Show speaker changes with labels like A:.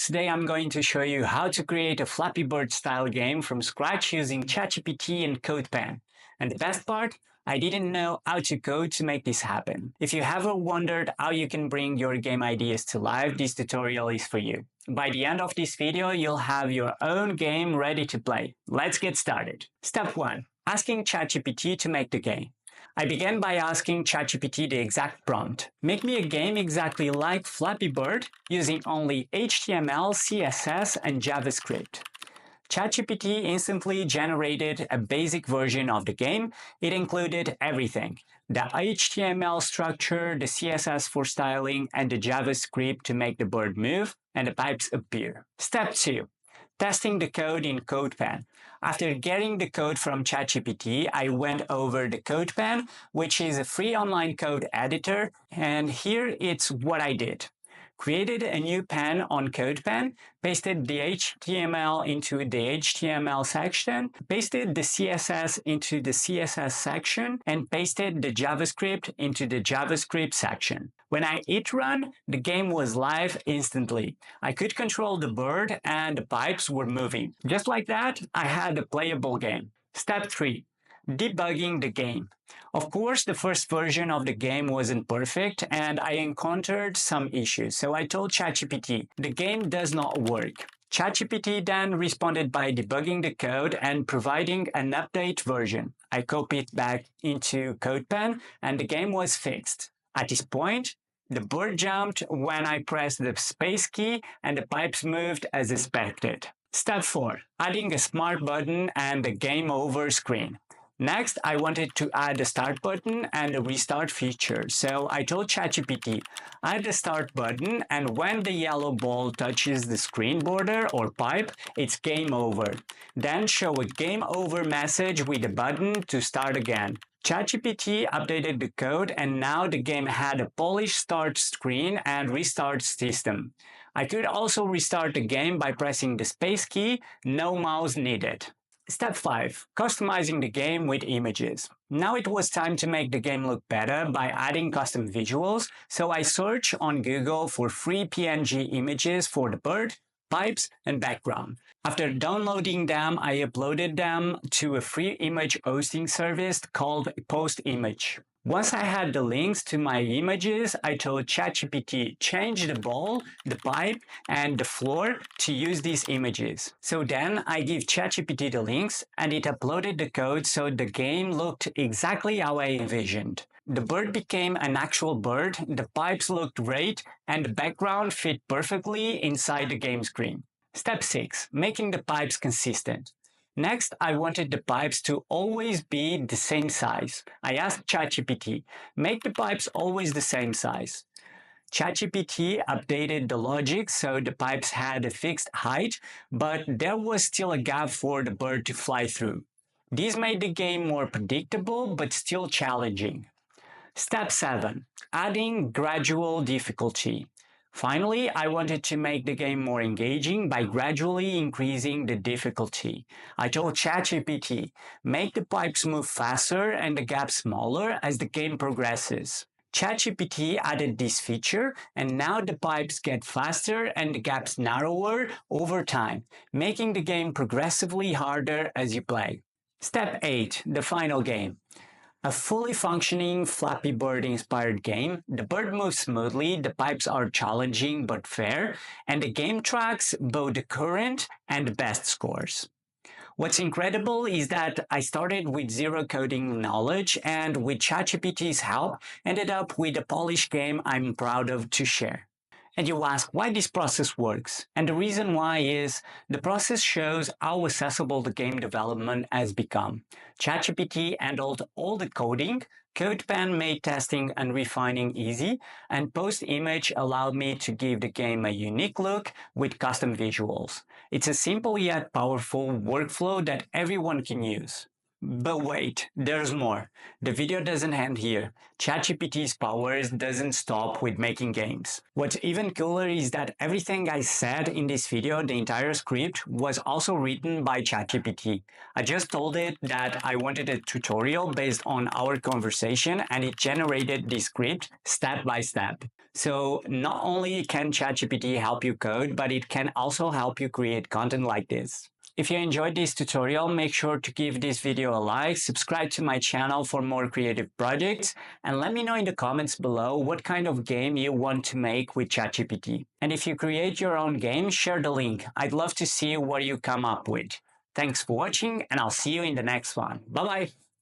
A: Today I'm going to show you how to create a Flappy Bird-style game from scratch using ChatGPT and CodePen. And the best part? I didn't know how to code to make this happen. If you ever wondered how you can bring your game ideas to life, this tutorial is for you. By the end of this video, you'll have your own game ready to play. Let's get started. Step 1. Asking ChatGPT to make the game. I began by asking ChatGPT the exact prompt. Make me a game exactly like Flappy Bird using only HTML, CSS, and JavaScript. ChatGPT instantly generated a basic version of the game. It included everything: the HTML structure, the CSS for styling, and the JavaScript to make the bird move and the pipes appear. Step 2. Testing the code in CodePen. After getting the code from ChatGPT, I went over the CodePen, which is a free online code editor, and here it's what I did. Created a new pen on CodePen, pasted the HTML into the HTML section, pasted the CSS into the CSS section, and pasted the JavaScript into the JavaScript section. When I hit run, the game was live instantly. I could control the bird and the pipes were moving. Just like that, I had a playable game. Step 3. Debugging the game. Of course, the first version of the game wasn't perfect and I encountered some issues, so I told ChatGPT, the game does not work. ChatGPT then responded by debugging the code and providing an update version. I copied it back into CodePen and the game was fixed. At this point, the bird jumped when I pressed the space key and the pipes moved as expected. Step 4. Adding a smart button and the game over screen. Next, I wanted to add a start button and a restart feature, so I told ChatGPT, add the start button and when the yellow ball touches the screen border or pipe, it's game over. Then show a game over message with the button to start again. ChatGPT updated the code and now the game had a polished start screen and restart system. I could also restart the game by pressing the space key, no mouse needed. Step 5. Customizing the game with images. Now it was time to make the game look better by adding custom visuals, so I searched on Google for free PNG images for the bird, pipes, and background. After downloading them, I uploaded them to a free image hosting service called PostImage. Once I had the links to my images, I told ChatGPT change the ball, the pipe, and the floor to use these images. So then I give ChatGPT the links and it uploaded the code so the game looked exactly how I envisioned. The bird became an actual bird, the pipes looked great, and the background fit perfectly inside the game screen. Step 6. Making the pipes consistent. Next, I wanted the pipes to always be the same size. I asked ChatGPT, make the pipes always the same size. ChatGPT updated the logic so the pipes had a fixed height, but there was still a gap for the bird to fly through. This made the game more predictable but still challenging. Step 7. Adding gradual difficulty. Finally, I wanted to make the game more engaging by gradually increasing the difficulty. I told ChatGPT, make the pipes move faster and the gaps smaller as the game progresses. ChatGPT added this feature and now the pipes get faster and the gaps narrower over time, making the game progressively harder as you play. Step 8. The final game. A fully functioning Flappy Bird-inspired game. The bird moves smoothly, the pipes are challenging but fair, and the game tracks both the current and the best scores. What's incredible is that I started with zero coding knowledge and with ChatGPT's help ended up with a polished game I'm proud of to share. And you ask why this process works. And the reason why is the process shows how accessible the game development has become. ChatGPT handled all the coding, CodePen made testing and refining easy, and PostImage allowed me to give the game a unique look with custom visuals. It's a simple yet powerful workflow that everyone can use. But wait, there's more. The video doesn't end here. ChatGPT's powers doesn't stop with making games. What's even cooler is that everything I said in this video, the entire script, was also written by ChatGPT. I just told it that I wanted a tutorial based on our conversation and it generated this script step by step. So not only can ChatGPT help you code, but it can also help you create content like this. If you enjoyed this tutorial, make sure to give this video a like, subscribe to my channel for more creative projects, and let me know in the comments below what kind of game you want to make with ChatGPT. And if you create your own game, share the link. I'd love to see what you come up with. Thanks for watching, and I'll see you in the next one. Bye bye!